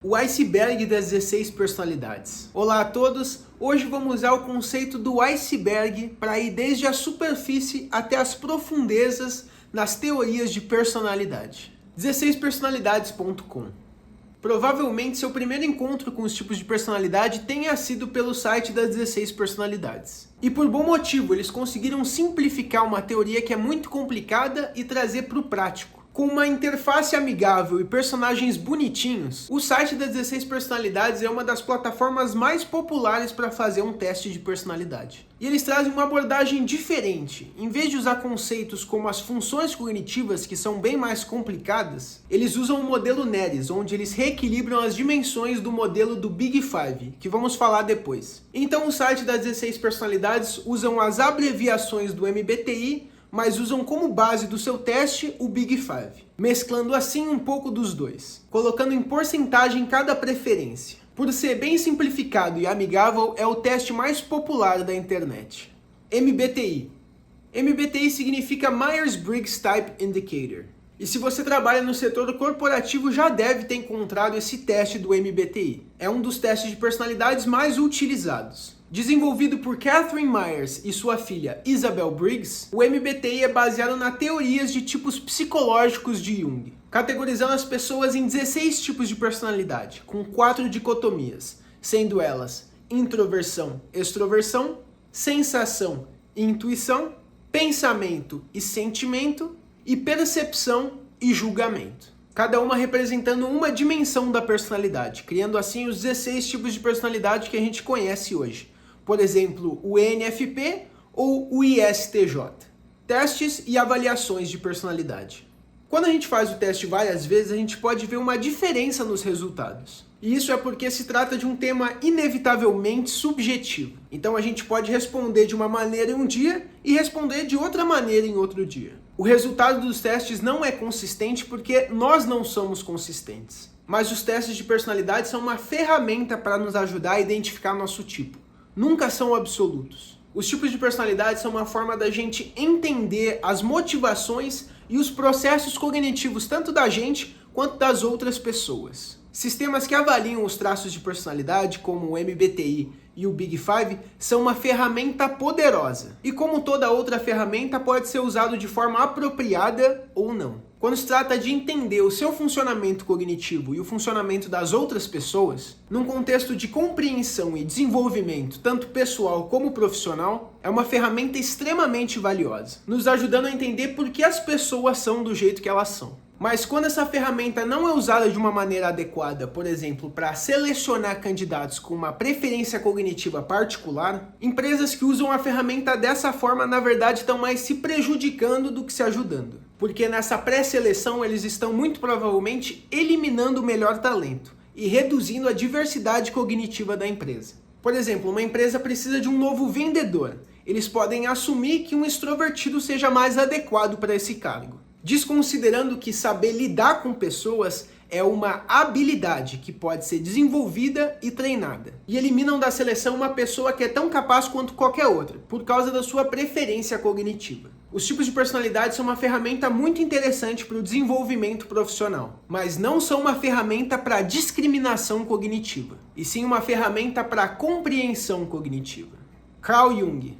O iceberg das 16 personalidades. Olá a todos, hoje vamos usar o conceito do iceberg para ir desde a superfície até as profundezas nas teorias de personalidade. 16personalidades.com. Provavelmente seu primeiro encontro com os tipos de personalidade tenha sido pelo site das 16 personalidades. E por bom motivo, eles conseguiram simplificar uma teoria que é muito complicada e trazer para o prático. Com uma interface amigável e personagens bonitinhos, o site das 16 personalidades é uma das plataformas mais populares para fazer um teste de personalidade. E eles trazem uma abordagem diferente. Em vez de usar conceitos como as funções cognitivas, que são bem mais complicadas, eles usam o modelo Neres, onde eles reequilibram as dimensões do modelo do Big Five, que vamos falar depois. Então o site das 16 personalidades usam as abreviações do MBTI, mas usam como base do seu teste o Big Five, mesclando assim um pouco dos dois, colocando em porcentagem cada preferência. Por ser bem simplificado e amigável, é o teste mais popular da internet. MBTI. MBTI significa Myers-Briggs Type Indicator. E se você trabalha no setor corporativo, já deve ter encontrado esse teste do MBTI. É um dos testes de personalidades mais utilizados. Desenvolvido por Catherine Myers e sua filha Isabel Briggs, o MBTI é baseado nas teorias de tipos psicológicos de Jung, categorizando as pessoas em 16 tipos de personalidade, com 4 dicotomias, sendo elas introversão, extroversão, sensação e intuição, pensamento e sentimento, e percepção e julgamento. Cada uma representando uma dimensão da personalidade, criando assim os 16 tipos de personalidade que a gente conhece hoje. Por exemplo, o ENFP ou o ISTJ. Testes e avaliações de personalidade. Quando a gente faz o teste várias vezes, a gente pode ver uma diferença nos resultados. E isso é porque se trata de um tema inevitavelmente subjetivo. Então a gente pode responder de uma maneira em um dia e responder de outra maneira em outro dia. O resultado dos testes não é consistente porque nós não somos consistentes. Mas os testes de personalidade são uma ferramenta para nos ajudar a identificar nosso tipo. Nunca são absolutos. Os tipos de personalidade são uma forma da gente entender as motivações e os processos cognitivos tanto da gente quanto das outras pessoas. Sistemas que avaliam os traços de personalidade, como o MBTI e o Big Five, são uma ferramenta poderosa. E como toda outra ferramenta, pode ser usado de forma apropriada ou não. Quando se trata de entender o seu funcionamento cognitivo e o funcionamento das outras pessoas, num contexto de compreensão e desenvolvimento, tanto pessoal como profissional, é uma ferramenta extremamente valiosa, nos ajudando a entender por que as pessoas são do jeito que elas são. Mas quando essa ferramenta não é usada de uma maneira adequada, por exemplo, para selecionar candidatos com uma preferência cognitiva particular, empresas que usam a ferramenta dessa forma, na verdade, estão mais se prejudicando do que se ajudando. Porque nessa pré-seleção eles estão muito provavelmente eliminando o melhor talento e reduzindo a diversidade cognitiva da empresa. Por exemplo, uma empresa precisa de um novo vendedor. Eles podem assumir que um extrovertido seja mais adequado para esse cargo, desconsiderando que saber lidar com pessoas é uma habilidade que pode ser desenvolvida e treinada. E eliminam da seleção uma pessoa que é tão capaz quanto qualquer outra, por causa da sua preferência cognitiva. Os tipos de personalidade são uma ferramenta muito interessante para o desenvolvimento profissional, mas não são uma ferramenta para discriminação cognitiva, e sim uma ferramenta para compreensão cognitiva. Carl Jung.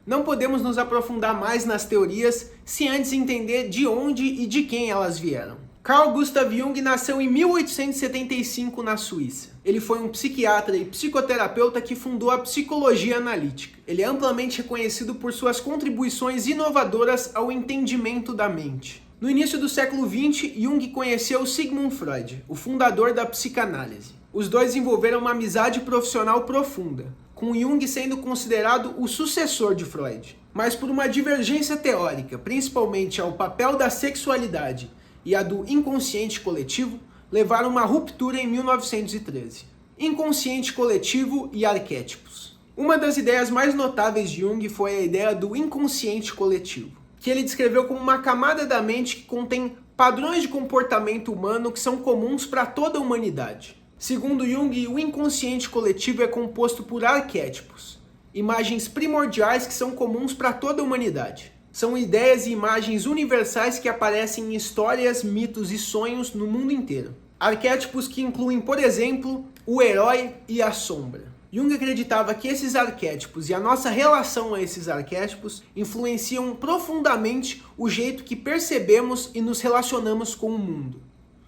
Não podemos nos aprofundar mais nas teorias se antes entender de onde e de quem elas vieram. Carl Gustav Jung nasceu em 1875 na Suíça. Ele foi um psiquiatra e psicoterapeuta que fundou a psicologia analítica. Ele é amplamente reconhecido por suas contribuições inovadoras ao entendimento da mente. No início do século XX, Jung conheceu Sigmund Freud, o fundador da psicanálise. Os dois desenvolveram uma amizade profissional profunda, com Jung sendo considerado o sucessor de Freud. Mas por uma divergência teórica, principalmente ao papel da sexualidade e a do inconsciente coletivo, levaram a uma ruptura em 1913. Inconsciente coletivo e arquétipos. Uma das ideias mais notáveis de Jung foi a ideia do inconsciente coletivo, que ele descreveu como uma camada da mente que contém padrões de comportamento humano que são comuns para toda a humanidade. Segundo Jung, o inconsciente coletivo é composto por arquétipos, imagens primordiais que são comuns para toda a humanidade. São ideias e imagens universais que aparecem em histórias, mitos e sonhos no mundo inteiro. Arquétipos que incluem, por exemplo, o herói e a sombra. Jung acreditava que esses arquétipos e a nossa relação a esses arquétipos influenciam profundamente o jeito que percebemos e nos relacionamos com o mundo.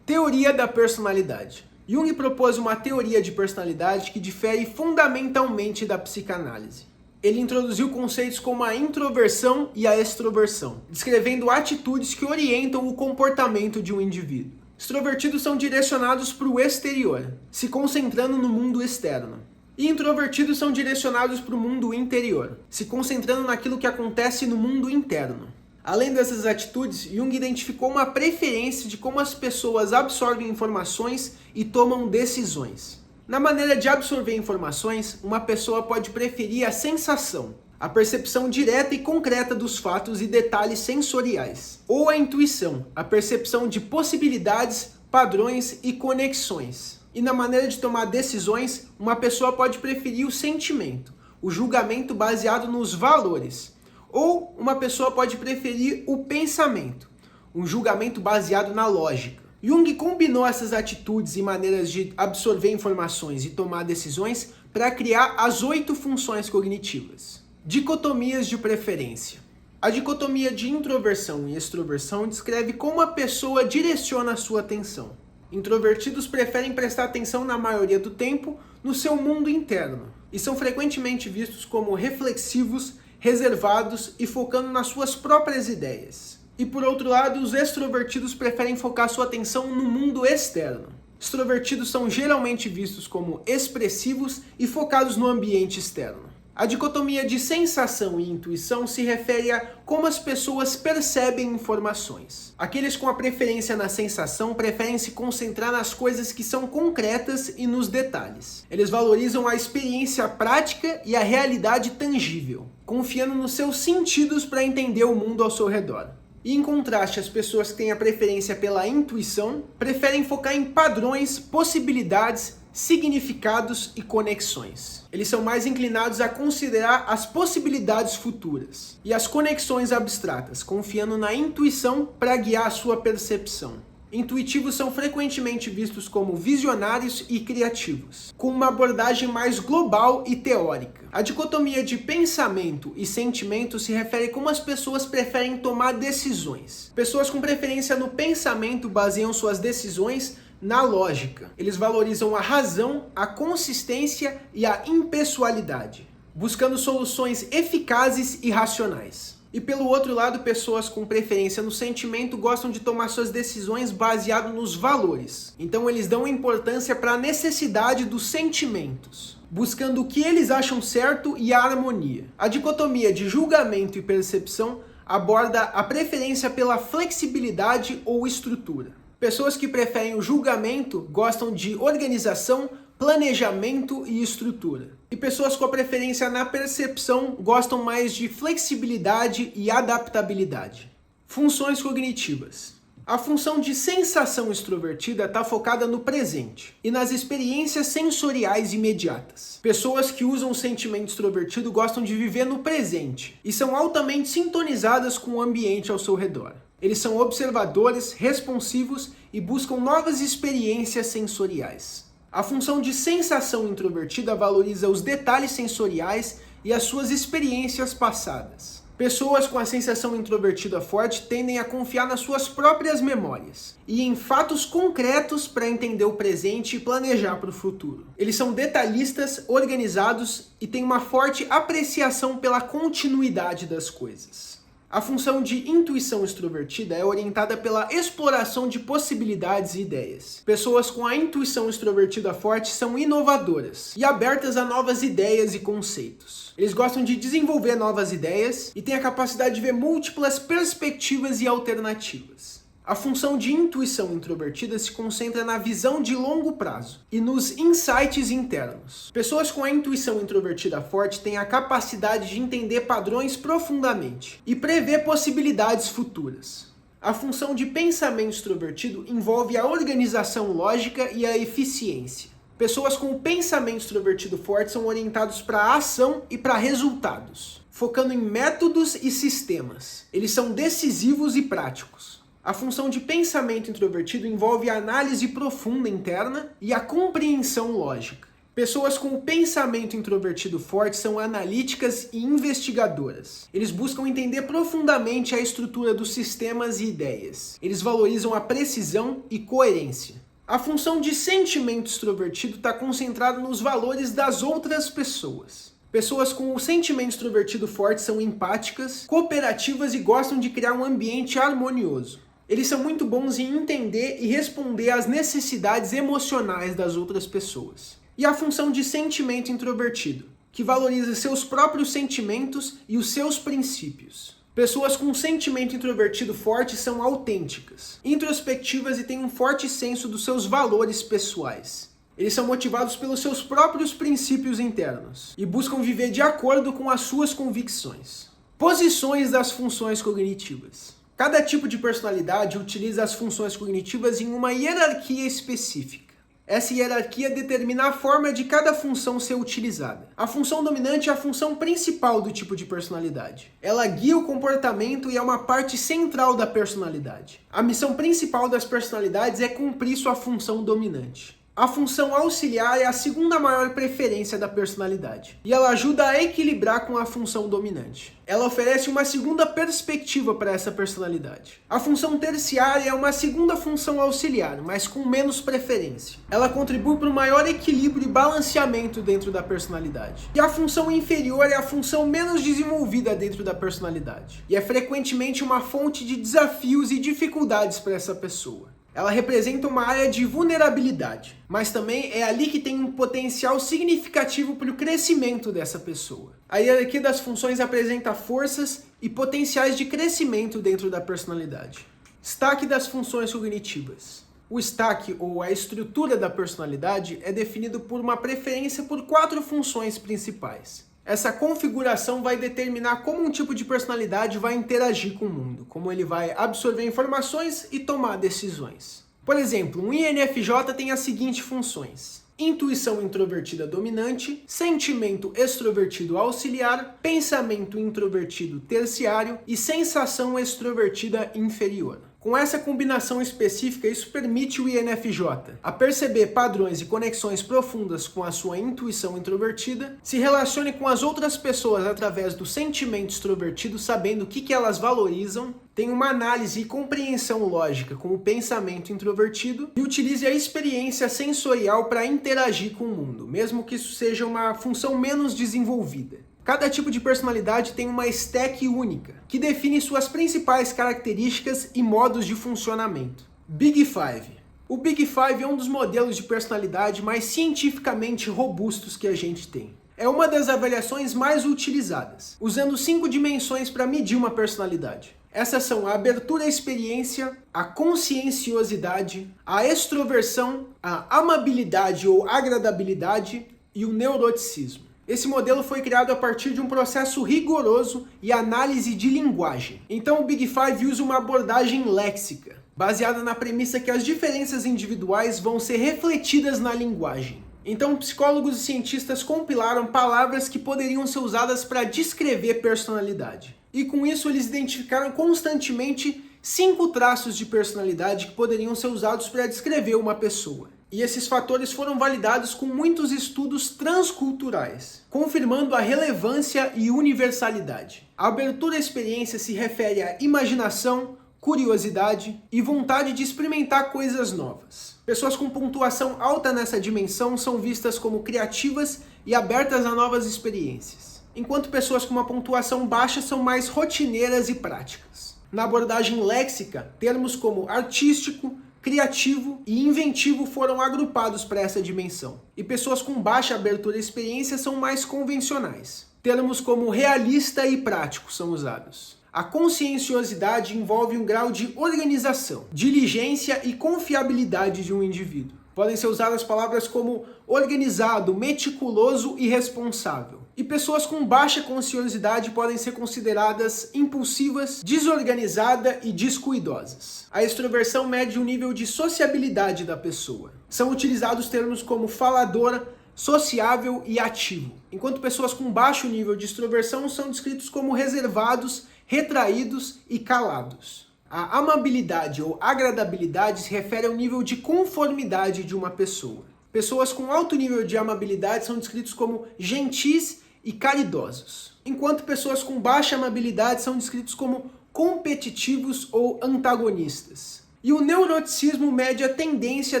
Teoria da personalidade. Jung propôs uma teoria de personalidade que difere fundamentalmente da psicanálise. Ele introduziu conceitos como a introversão e a extroversão, descrevendo atitudes que orientam o comportamento de um indivíduo. Extrovertidos são direcionados para o exterior, se concentrando no mundo externo. E introvertidos são direcionados para o mundo interior, se concentrando naquilo que acontece no mundo interno. Além dessas atitudes, Jung identificou uma preferência de como as pessoas absorvem informações e tomam decisões. Na maneira de absorver informações, uma pessoa pode preferir a sensação, a percepção direta e concreta dos fatos e detalhes sensoriais, ou a intuição, a percepção de possibilidades, padrões e conexões. E na maneira de tomar decisões, uma pessoa pode preferir o sentimento, o julgamento baseado nos valores, ou uma pessoa pode preferir o pensamento, um julgamento baseado na lógica. Jung combinou essas atitudes e maneiras de absorver informações e tomar decisões para criar as 8 funções cognitivas. Dicotomias de preferência. A dicotomia de introversão e extroversão descreve como a pessoa direciona a sua atenção. Introvertidos preferem prestar atenção na maioria do tempo no seu mundo interno e são frequentemente vistos como reflexivos, reservados e focando nas suas próprias ideias. E por outro lado, os extrovertidos preferem focar sua atenção no mundo externo. Extrovertidos são geralmente vistos como expressivos e focados no ambiente externo. A dicotomia de sensação e intuição se refere a como as pessoas percebem informações. Aqueles com a preferência na sensação preferem se concentrar nas coisas que são concretas e nos detalhes. Eles valorizam a experiência prática e a realidade tangível, confiando nos seus sentidos para entender o mundo ao seu redor. E em contraste, as pessoas que têm a preferência pela intuição preferem focar em padrões, possibilidades, significados e conexões. Eles são mais inclinados a considerar as possibilidades futuras e as conexões abstratas, confiando na intuição para guiar a sua percepção. Intuitivos são frequentemente vistos como visionários e criativos, com uma abordagem mais global e teórica. A dicotomia de pensamento e sentimento se refere a como as pessoas preferem tomar decisões. Pessoas com preferência no pensamento baseiam suas decisões na lógica. Eles valorizam a razão, a consistência e a impessoalidade, buscando soluções eficazes e racionais. E pelo outro lado, pessoas com preferência no sentimento gostam de tomar suas decisões baseado nos valores. Então eles dão importância para a necessidade dos sentimentos, buscando o que eles acham certo e a harmonia. A dicotomia de julgamento e percepção aborda a preferência pela flexibilidade ou estrutura. Pessoas que preferem o julgamento gostam de organização, planejamento e estrutura. E pessoas com a preferência na percepção gostam mais de flexibilidade e adaptabilidade. Funções cognitivas. A função de sensação extrovertida está focada no presente e nas experiências sensoriais imediatas. Pessoas que usam o sentimento extrovertido gostam de viver no presente e são altamente sintonizadas com o ambiente ao seu redor. Eles são observadores, responsivos e buscam novas experiências sensoriais. A função de sensação introvertida valoriza os detalhes sensoriais e as suas experiências passadas. Pessoas com a sensação introvertida forte tendem a confiar nas suas próprias memórias e em fatos concretos para entender o presente e planejar para o futuro. Eles são detalhistas, organizados e têm uma forte apreciação pela continuidade das coisas. A função de intuição extrovertida é orientada pela exploração de possibilidades e ideias. Pessoas com a intuição extrovertida forte são inovadoras e abertas a novas ideias e conceitos. Eles gostam de desenvolver novas ideias e têm a capacidade de ver múltiplas perspectivas e alternativas. A função de intuição introvertida se concentra na visão de longo prazo e nos insights internos. Pessoas com a intuição introvertida forte têm a capacidade de entender padrões profundamente e prever possibilidades futuras. A função de pensamento extrovertido envolve a organização lógica e a eficiência. Pessoas com o pensamento extrovertido forte são orientados para a ação e para resultados, focando em métodos e sistemas. Eles são decisivos e práticos. A função de pensamento introvertido envolve a análise profunda interna e a compreensão lógica. Pessoas com o pensamento introvertido forte são analíticas e investigadoras. Eles buscam entender profundamente a estrutura dos sistemas e ideias. Eles valorizam a precisão e coerência. A função de sentimento extrovertido está concentrada nos valores das outras pessoas. Pessoas com o sentimento extrovertido forte são empáticas, cooperativas e gostam de criar um ambiente harmonioso. Eles são muito bons em entender e responder às necessidades emocionais das outras pessoas. E a função de sentimento introvertido, que valoriza seus próprios sentimentos e os seus princípios. Pessoas com um sentimento introvertido forte são autênticas, introspectivas e têm um forte senso dos seus valores pessoais. Eles são motivados pelos seus próprios princípios internos e buscam viver de acordo com as suas convicções. Posições das funções cognitivas. Cada tipo de personalidade utiliza as funções cognitivas em uma hierarquia específica. Essa hierarquia determina a forma de cada função ser utilizada. A função dominante é a função principal do tipo de personalidade. Ela guia o comportamento e é uma parte central da personalidade. A missão principal das personalidades é cumprir sua função dominante. A função auxiliar é a segunda maior preferência da personalidade, e ela ajuda a equilibrar com a função dominante. Ela oferece uma segunda perspectiva para essa personalidade. A função terciária é uma segunda função auxiliar, mas com menos preferência. Ela contribui para um maior equilíbrio e balanceamento dentro da personalidade. E a função inferior é a função menos desenvolvida dentro da personalidade, e é frequentemente uma fonte de desafios e dificuldades para essa pessoa. Ela representa uma área de vulnerabilidade, mas também é ali que tem um potencial significativo para o crescimento dessa pessoa. A hierarquia das funções apresenta forças e potenciais de crescimento dentro da personalidade. Stack das funções cognitivas. O stack, ou a estrutura da personalidade, é definido por uma preferência por 4 funções principais. Essa configuração vai determinar como um tipo de personalidade vai interagir com o mundo, como ele vai absorver informações e tomar decisões. Por exemplo, um INFJ tem as seguintes funções: intuição introvertida dominante, sentimento extrovertido auxiliar, pensamento introvertido terciário e sensação extrovertida inferior. Com essa combinação específica, isso permite o INFJ a perceber padrões e conexões profundas com a sua intuição introvertida, se relacione com as outras pessoas através do sentimento extrovertido, sabendo o que elas valorizam, tem uma análise e compreensão lógica com o pensamento introvertido e utilize a experiência sensorial para interagir com o mundo, mesmo que isso seja uma função menos desenvolvida. Cada tipo de personalidade tem uma stack única, que define suas principais características e modos de funcionamento. Big Five. O Big Five é um dos modelos de personalidade mais cientificamente robustos que a gente tem. É uma das avaliações mais utilizadas, usando 5 dimensões para medir uma personalidade. Essas são a abertura à experiência, a conscienciosidade, a extroversão, a amabilidade ou agradabilidade e o neuroticismo. Esse modelo foi criado a partir de um processo rigoroso e análise de linguagem. Então o Big Five usa uma abordagem léxica, baseada na premissa que as diferenças individuais vão ser refletidas na linguagem. Então psicólogos e cientistas compilaram palavras que poderiam ser usadas para descrever personalidade. E com isso eles identificaram constantemente 5 traços de personalidade que poderiam ser usados para descrever uma pessoa. E esses fatores foram validados com muitos estudos transculturais, confirmando a relevância e universalidade. A abertura à experiência se refere à imaginação, curiosidade e vontade de experimentar coisas novas. Pessoas com pontuação alta nessa dimensão são vistas como criativas e abertas a novas experiências, enquanto pessoas com uma pontuação baixa são mais rotineiras e práticas. Na abordagem léxica, termos como artístico, criativo e inventivo foram agrupados para essa dimensão. E pessoas com baixa abertura à experiência são mais convencionais. Termos como realista e prático são usados. A conscienciosidade envolve um grau de organização, diligência e confiabilidade de um indivíduo. Podem ser usadas palavras como organizado, meticuloso e responsável. E pessoas com baixa conscienciosidade podem ser consideradas impulsivas, desorganizadas e descuidosas. A extroversão mede o nível de sociabilidade da pessoa. São utilizados termos como falador, sociável e ativo, enquanto pessoas com baixo nível de extroversão são descritos como reservados, retraídos e calados. A amabilidade ou agradabilidade se refere ao nível de conformidade de uma pessoa. Pessoas com alto nível de amabilidade são descritos como gentis e caridosos, enquanto pessoas com baixa amabilidade são descritos como competitivos ou antagonistas. E o neuroticismo mede a tendência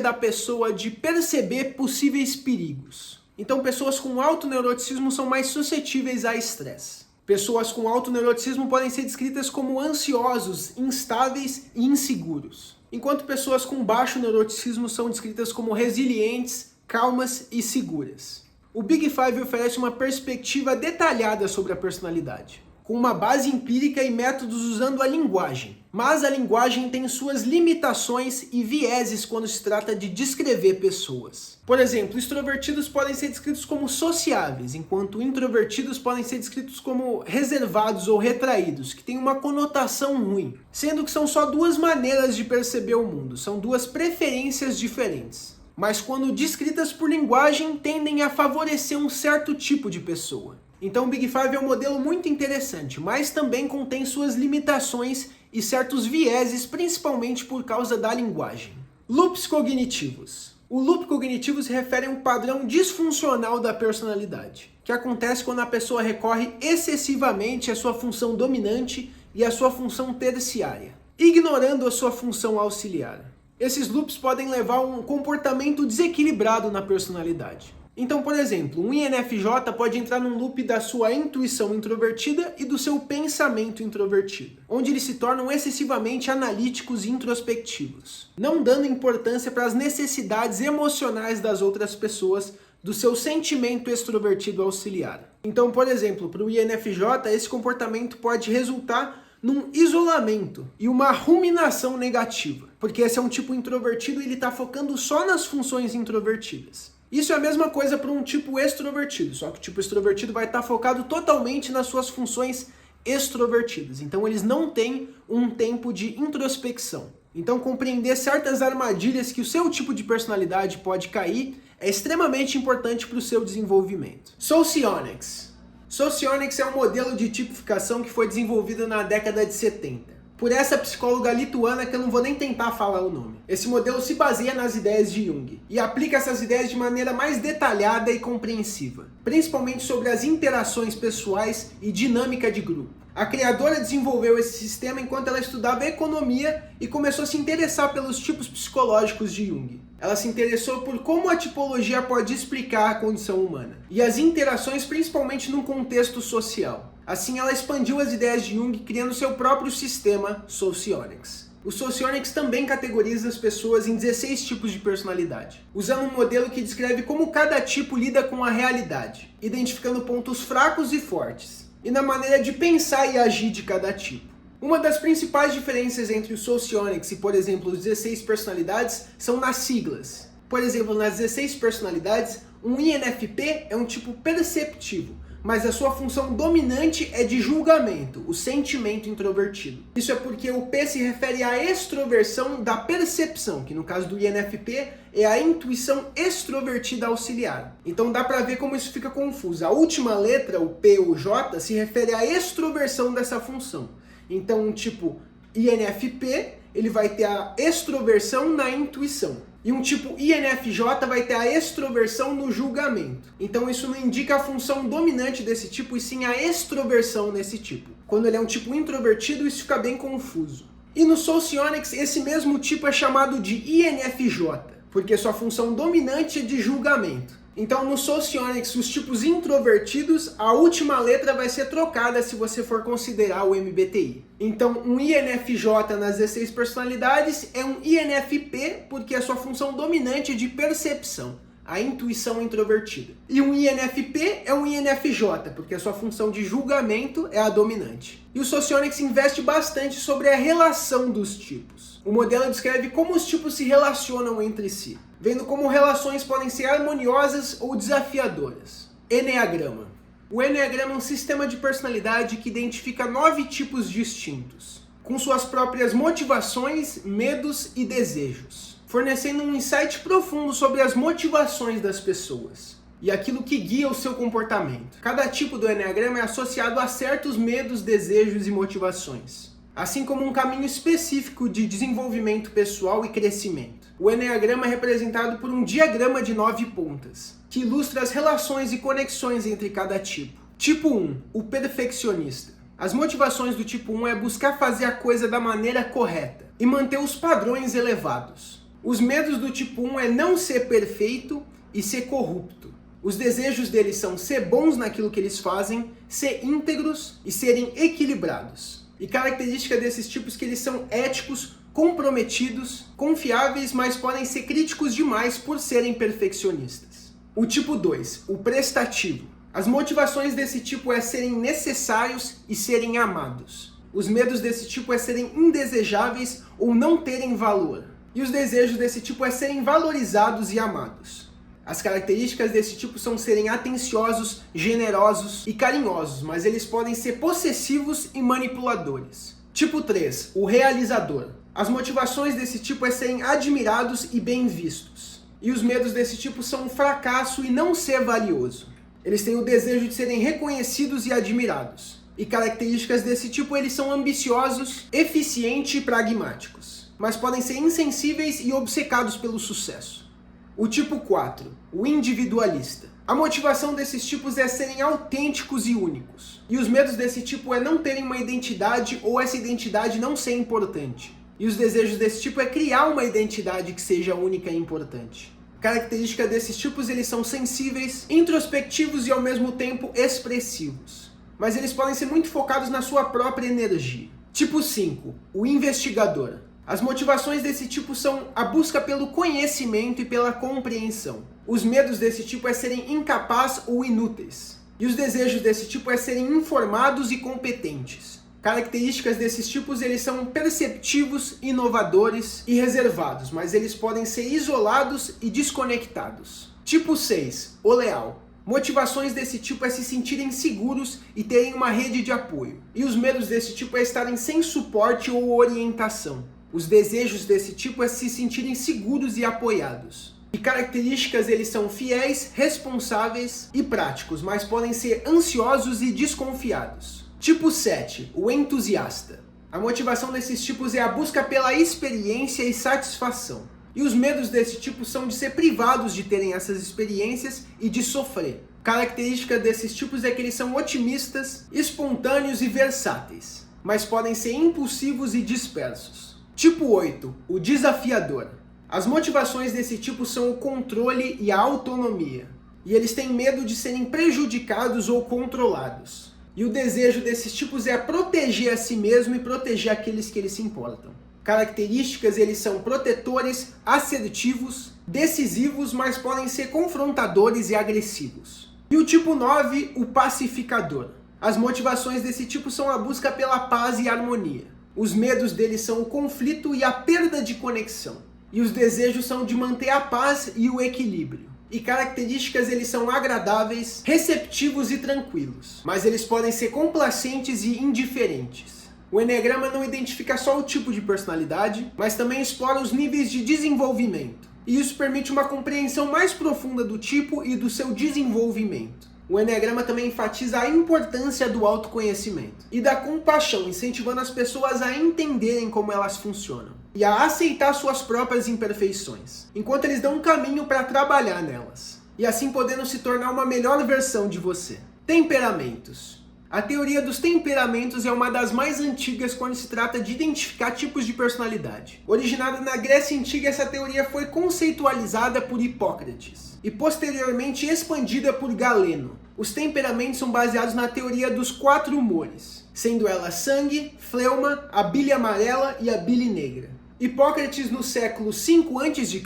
da pessoa de perceber possíveis perigos. Então, pessoas com alto neuroticismo são mais suscetíveis a estresse. Pessoas com alto neuroticismo podem ser descritas como ansiosos, instáveis e inseguros, enquanto pessoas com baixo neuroticismo são descritas como resilientes, calmas e seguras. O Big Five oferece uma perspectiva detalhada sobre a personalidade, com uma base empírica e métodos usando a linguagem. Mas a linguagem tem suas limitações e vieses quando se trata de descrever pessoas. Por exemplo, extrovertidos podem ser descritos como sociáveis, enquanto introvertidos podem ser descritos como reservados ou retraídos, que tem uma conotação ruim, sendo que são só duas maneiras de perceber o mundo, são duas preferências diferentes. Mas quando descritas por linguagem, tendem a favorecer um certo tipo de pessoa. Então o Big Five é um modelo muito interessante, mas também contém suas limitações e certos vieses, principalmente por causa da linguagem. Loops cognitivos. O loop cognitivo se refere a um padrão disfuncional da personalidade, que acontece quando a pessoa recorre excessivamente à sua função dominante e à sua função terciária, ignorando a sua função auxiliar. Esses loops podem levar a um comportamento desequilibrado na personalidade. Então, por exemplo, um INFJ pode entrar num loop da sua intuição introvertida e do seu pensamento introvertido, onde eles se tornam excessivamente analíticos e introspectivos, não dando importância para as necessidades emocionais das outras pessoas, do seu sentimento extrovertido auxiliar. Então, por exemplo, para o INFJ, esse comportamento pode resultar num isolamento e uma ruminação negativa, porque esse é um tipo introvertido e ele está focando só nas funções introvertidas. Isso é a mesma coisa para um tipo extrovertido, só que o tipo extrovertido vai estar focado totalmente nas suas funções extrovertidas. Então eles não têm um tempo de introspecção. Então compreender certas armadilhas que o seu tipo de personalidade pode cair é extremamente importante para o seu desenvolvimento. Socionics. Socionics é um modelo de tipificação que foi desenvolvido na década de 70. Por essa psicóloga lituana que eu não vou nem tentar falar o nome. Esse modelo se baseia nas ideias de Jung e aplica essas ideias de maneira mais detalhada e compreensiva, principalmente sobre as interações pessoais e dinâmica de grupo. A criadora desenvolveu esse sistema enquanto ela estudava economia e começou a se interessar pelos tipos psicológicos de Jung. Ela se interessou por como a tipologia pode explicar a condição humana e as interações principalmente num contexto social. Assim, ela expandiu as ideias de Jung, criando seu próprio sistema Socionics. O Socionics também categoriza as pessoas em 16 tipos de personalidade, usando um modelo que descreve como cada tipo lida com a realidade, identificando pontos fracos e fortes, e na maneira de pensar e agir de cada tipo. Uma das principais diferenças entre o Socionics e, por exemplo, os 16 personalidades são nas siglas. Por exemplo, nas 16 personalidades, um INFP é um tipo perceptivo, mas a sua função dominante é de julgamento, o sentimento introvertido. Isso é porque o P se refere à extroversão da percepção, que no caso do INFP é a intuição extrovertida auxiliar. Então dá para ver como isso fica confuso. A última letra, o P ou J, se refere à extroversão dessa função. Então um tipo INFP, ele vai ter a extroversão na intuição. E um tipo INFJ vai ter a extroversão no julgamento. Então isso não indica a função dominante desse tipo, e sim a extroversão nesse tipo. Quando ele é um tipo introvertido, isso fica bem confuso. E no Socionics, esse mesmo tipo é chamado de INFJ, porque sua função dominante é de julgamento. Então no Socionics, os tipos introvertidos, a última letra vai ser trocada se você for considerar o MBTI. Então um INFJ nas 16 personalidades é um INFP, porque a sua função dominante é de percepção, a intuição introvertida. E um INFP é um INFJ, porque a sua função de julgamento é a dominante. E o Socionics investe bastante sobre a relação dos tipos. O modelo descreve como os tipos se relacionam entre si, vendo como relações podem ser harmoniosas ou desafiadoras. Eneagrama. O Eneagrama é um sistema de personalidade que identifica 9 tipos distintos, com suas próprias motivações, medos e desejos, fornecendo um insight profundo sobre as motivações das pessoas e aquilo que guia o seu comportamento. Cada tipo do Eneagrama é associado a certos medos, desejos e motivações. assim como um caminho específico de desenvolvimento pessoal e crescimento. O Eneagrama é representado por um diagrama de 9 pontas, que ilustra as relações e conexões entre cada tipo. Tipo 1, o perfeccionista. As motivações do tipo 1 é buscar fazer a coisa da maneira correta e manter os padrões elevados. Os medos do tipo 1 é não ser perfeito e ser corrupto. Os desejos deles são ser bons naquilo que eles fazem, ser íntegros e serem equilibrados. E característica desses tipos é que eles são éticos, comprometidos, confiáveis, mas podem ser críticos demais por serem perfeccionistas. O tipo 2, o prestativo. As motivações desse tipo é serem necessários e serem amados. Os medos desse tipo é serem indesejáveis ou não terem valor. E os desejos desse tipo é serem valorizados e amados. As características desse tipo são serem atenciosos, generosos e carinhosos, mas eles podem ser possessivos e manipuladores. Tipo 3, o realizador. As motivações desse tipo é serem admirados e bem vistos. E os medos desse tipo são o fracasso e não ser valioso. Eles têm o desejo de serem reconhecidos e admirados. E características desse tipo, eles são ambiciosos, eficientes e pragmáticos, mas podem ser insensíveis e obcecados pelo sucesso. O tipo 4, o individualista. A motivação desses tipos é serem autênticos e únicos. E os medos desse tipo é não terem uma identidade ou essa identidade não ser importante. E os desejos desse tipo é criar uma identidade que seja única e importante. Característica desses tipos, eles são sensíveis, introspectivos e ao mesmo tempo expressivos. Mas eles podem ser muito focados na sua própria energia. Tipo 5, o investigador. As motivações desse tipo são a busca pelo conhecimento e pela compreensão. Os medos desse tipo é serem incapazes ou inúteis. E os desejos desse tipo é serem informados e competentes. Características desses tipos, eles são perceptivos, inovadores e reservados, mas eles podem ser isolados e desconectados. Tipo 6, o leal. Motivações desse tipo é se sentirem seguros e terem uma rede de apoio. E os medos desse tipo é estarem sem suporte ou orientação. Os desejos desse tipo é se sentirem seguros e apoiados. E características, eles são fiéis, responsáveis e práticos, mas podem ser ansiosos e desconfiados. Tipo 7, o entusiasta. A motivação desses tipos é a busca pela experiência e satisfação. E os medos desse tipo são de ser privados de terem essas experiências e de sofrer. Característica desses tipos é que eles são otimistas, espontâneos e versáteis, mas podem ser impulsivos e dispersos. Tipo 8, o desafiador. As motivações desse tipo são o controle e a autonomia. E eles têm medo de serem prejudicados ou controlados. E o desejo desses tipos é proteger a si mesmo e proteger aqueles que eles se importam. Características, eles são protetores, assertivos, decisivos, mas podem ser confrontadores e agressivos. E o tipo 9, o pacificador. As motivações desse tipo são a busca pela paz e harmonia. Os medos deles são o conflito e a perda de conexão. E os desejos são de manter a paz e o equilíbrio. E características, eles são agradáveis, receptivos e tranquilos. Mas eles podem ser complacentes e indiferentes. O Eneagrama não identifica só o tipo de personalidade, mas também explora os níveis de desenvolvimento. E isso permite uma compreensão mais profunda do tipo e do seu desenvolvimento. O Eneagrama também enfatiza a importância do autoconhecimento e da compaixão, incentivando as pessoas a entenderem como elas funcionam e a aceitar suas próprias imperfeições, enquanto eles dão um caminho para trabalhar nelas, e assim podendo se tornar uma melhor versão de você. Temperamentos. A teoria dos temperamentos é uma das mais antigas quando se trata de identificar tipos de personalidade. Originada na Grécia Antiga, essa teoria foi conceitualizada por Hipócrates e posteriormente expandida por Galeno. Os temperamentos são baseados na teoria dos 4 humores, sendo elas sangue, fleuma, a bile amarela e a bile negra. Hipócrates, no século 5 a.C.,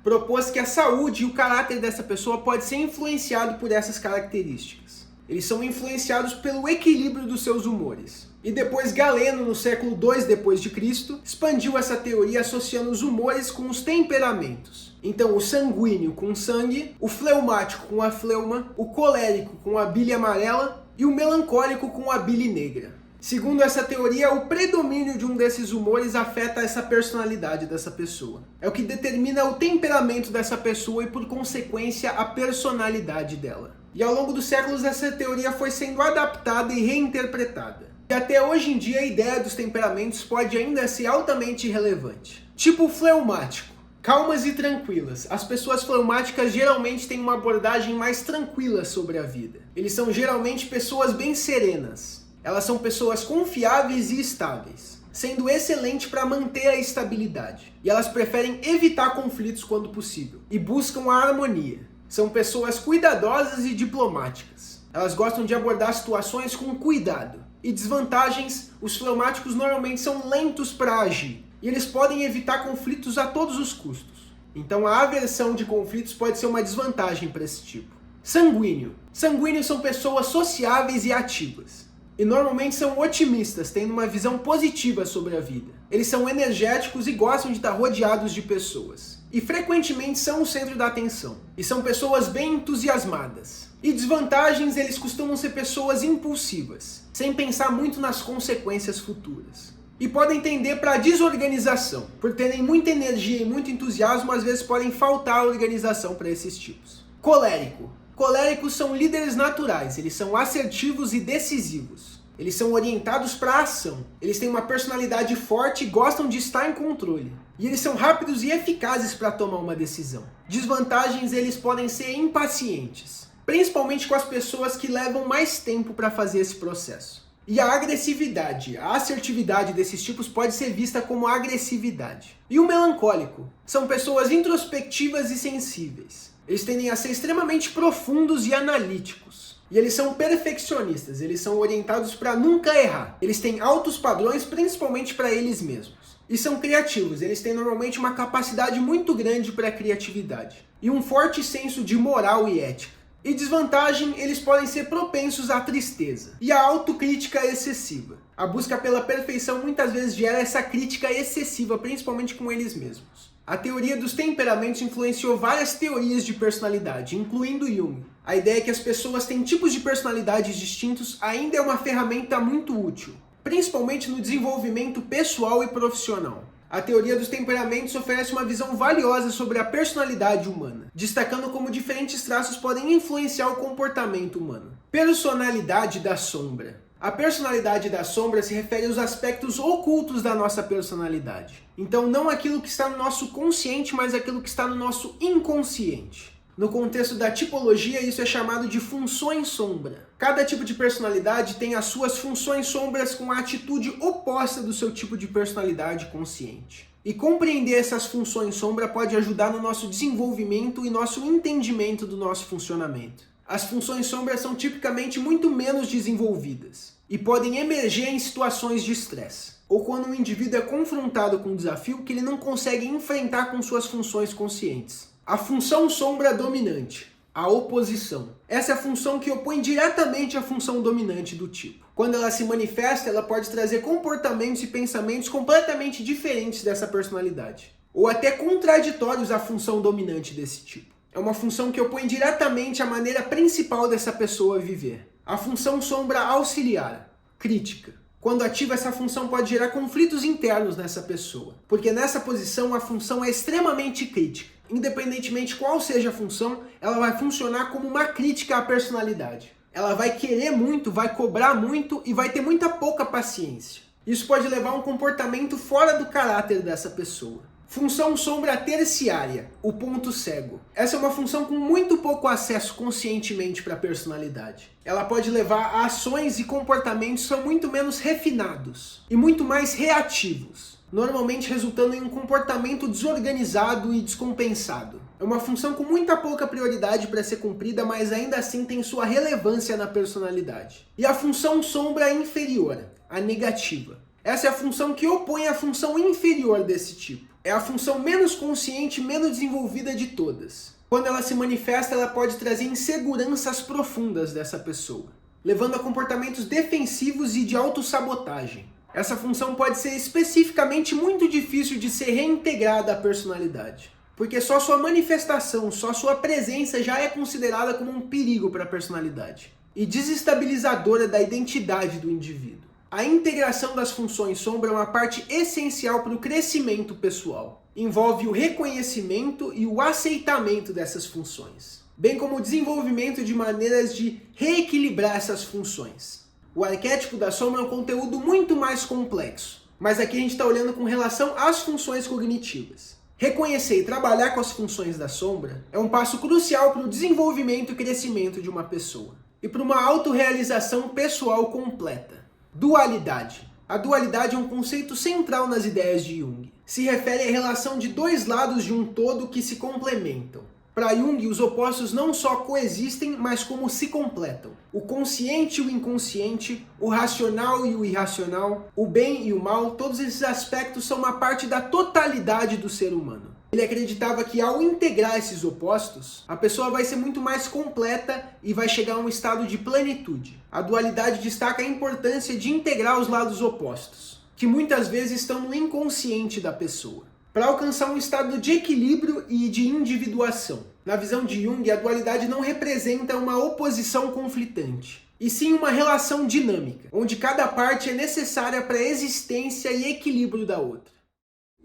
propôs que a saúde e o caráter dessa pessoa pode ser influenciado por essas características. Eles são influenciados pelo equilíbrio dos seus humores. E depois Galeno, no século 2 d.C., expandiu essa teoria associando os humores com os temperamentos. Então o sanguíneo com o sangue, o fleumático com a fleuma, o colérico com a bile amarela e o melancólico com a bile negra. Segundo essa teoria, o predomínio de um desses humores afeta essa personalidade dessa pessoa. É o que determina o temperamento dessa pessoa e, por consequência, a personalidade dela. E ao longo dos séculos, essa teoria foi sendo adaptada e reinterpretada. E até hoje em dia a ideia dos temperamentos pode ainda ser altamente relevante. Tipo fleumático. Calmas e tranquilas. As pessoas fleumáticas geralmente têm uma abordagem mais tranquila sobre a vida. Eles são geralmente pessoas bem serenas. Elas são pessoas confiáveis e estáveis, sendo excelente para manter a estabilidade. E elas preferem evitar conflitos quando possível e buscam a harmonia. São pessoas cuidadosas e diplomáticas. Elas gostam de abordar situações com cuidado. E desvantagens, os fleumáticos normalmente são lentos para agir. E eles podem evitar conflitos a todos os custos. Então a aversão de conflitos pode ser uma desvantagem para esse tipo. Sanguíneo. Sanguíneos são pessoas sociáveis e ativas. E normalmente são otimistas, tendo uma visão positiva sobre a vida. Eles são energéticos e gostam de estar rodeados de pessoas. E frequentemente são o centro da atenção. E são pessoas bem entusiasmadas. E desvantagens, eles costumam ser pessoas impulsivas, sem pensar muito nas consequências futuras. E podem tender para a desorganização. Por terem muita energia e muito entusiasmo, às vezes podem faltar organização para esses tipos. Colérico. Coléricos são líderes naturais, eles são assertivos e decisivos. Eles são orientados para a ação. Eles têm uma personalidade forte e gostam de estar em controle. E eles são rápidos e eficazes para tomar uma decisão. Desvantagens, eles podem ser impacientes, principalmente com as pessoas que levam mais tempo para fazer esse processo. E a agressividade, a assertividade desses tipos pode ser vista como agressividade. E o melancólico? São pessoas introspectivas e sensíveis. Eles tendem a ser extremamente profundos e analíticos. E eles são perfeccionistas, eles são orientados para nunca errar. Eles têm altos padrões, principalmente para eles mesmos. E são criativos, eles têm normalmente uma capacidade muito grande para a criatividade. E um forte senso de moral e ética. E desvantagem, eles podem ser propensos à tristeza e à autocrítica excessiva. A busca pela perfeição muitas vezes gera essa crítica excessiva, principalmente com eles mesmos. A teoria dos temperamentos influenciou várias teorias de personalidade, incluindo Jung. A ideia é que as pessoas têm tipos de personalidades distintos ainda é uma ferramenta muito útil, principalmente no desenvolvimento pessoal e profissional. A teoria dos temperamentos oferece uma visão valiosa sobre a personalidade humana, destacando como diferentes traços podem influenciar o comportamento humano. Personalidade da sombra. A personalidade da sombra se refere aos aspectos ocultos da nossa personalidade. Então não aquilo que está no nosso consciente, mas aquilo que está no nosso inconsciente. No contexto da tipologia, isso é chamado de funções sombra. Cada tipo de personalidade tem as suas funções sombras com a atitude oposta do seu tipo de personalidade consciente. E compreender essas funções sombra pode ajudar no nosso desenvolvimento e nosso entendimento do nosso funcionamento. As funções sombra são tipicamente muito menos desenvolvidas e podem emerger em situações de estresse, ou quando um indivíduo é confrontado com um desafio que ele não consegue enfrentar com suas funções conscientes. A função sombra dominante, a oposição. Essa é a função que opõe diretamente à função dominante do tipo. Quando ela se manifesta, ela pode trazer comportamentos e pensamentos completamente diferentes dessa personalidade, ou até contraditórios à função dominante desse tipo. É uma função que opõe diretamente à maneira principal dessa pessoa viver. A função sombra auxiliar, crítica. Quando ativa, essa função pode gerar conflitos internos nessa pessoa, porque nessa posição a função é extremamente crítica. Independentemente qual seja a função, ela vai funcionar como uma crítica à personalidade. Ela vai querer muito, vai cobrar muito e vai ter muita pouca paciência. Isso pode levar a um comportamento fora do caráter dessa pessoa. Função sombra terciária, o ponto cego. Essa é uma função com muito pouco acesso conscientemente para a personalidade. Ela pode levar a ações e comportamentos que são muito menos refinados e muito mais reativos, normalmente resultando em um comportamento desorganizado e descompensado. É uma função com muita pouca prioridade para ser cumprida, mas ainda assim tem sua relevância na personalidade. E a função sombra inferior, a negativa. Essa é a função que opõe a função inferior desse tipo. É a função menos consciente e menos desenvolvida de todas. Quando ela se manifesta, ela pode trazer inseguranças profundas dessa pessoa, levando a comportamentos defensivos e de autossabotagem. Essa função pode ser especificamente muito difícil de ser reintegrada à personalidade, porque só sua manifestação, só sua presença já é considerada como um perigo para a personalidade e desestabilizadora da identidade do indivíduo. A integração das funções sombra é uma parte essencial para o crescimento pessoal. Envolve o reconhecimento e o aceitamento dessas funções, bem como o desenvolvimento de maneiras de reequilibrar essas funções. O arquétipo da sombra é um conteúdo muito mais complexo, mas aqui a gente está olhando com relação às funções cognitivas. Reconhecer e trabalhar com as funções da sombra é um passo crucial para o desenvolvimento e crescimento de uma pessoa e para uma autorrealização pessoal completa. Dualidade. A dualidade é um conceito central nas ideias de Jung. Se refere à relação de dois lados de um todo que se complementam. Para Jung, os opostos não só coexistem, mas como se completam. O consciente e o inconsciente, o racional e o irracional, o bem e o mal, todos esses aspectos são uma parte da totalidade do ser humano. Ele acreditava que ao integrar esses opostos, a pessoa vai ser muito mais completa e vai chegar a um estado de plenitude. A dualidade destaca a importância de integrar os lados opostos, que muitas vezes estão no inconsciente da pessoa, para alcançar um estado de equilíbrio e de individuação. Na visão de Jung, a dualidade não representa uma oposição conflitante, e sim uma relação dinâmica, onde cada parte é necessária para a existência e equilíbrio da outra.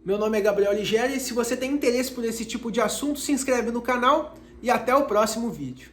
Meu nome é Gabriel Ligeri, e se você tem interesse por esse tipo de assunto, se inscreve no canal e até o próximo vídeo.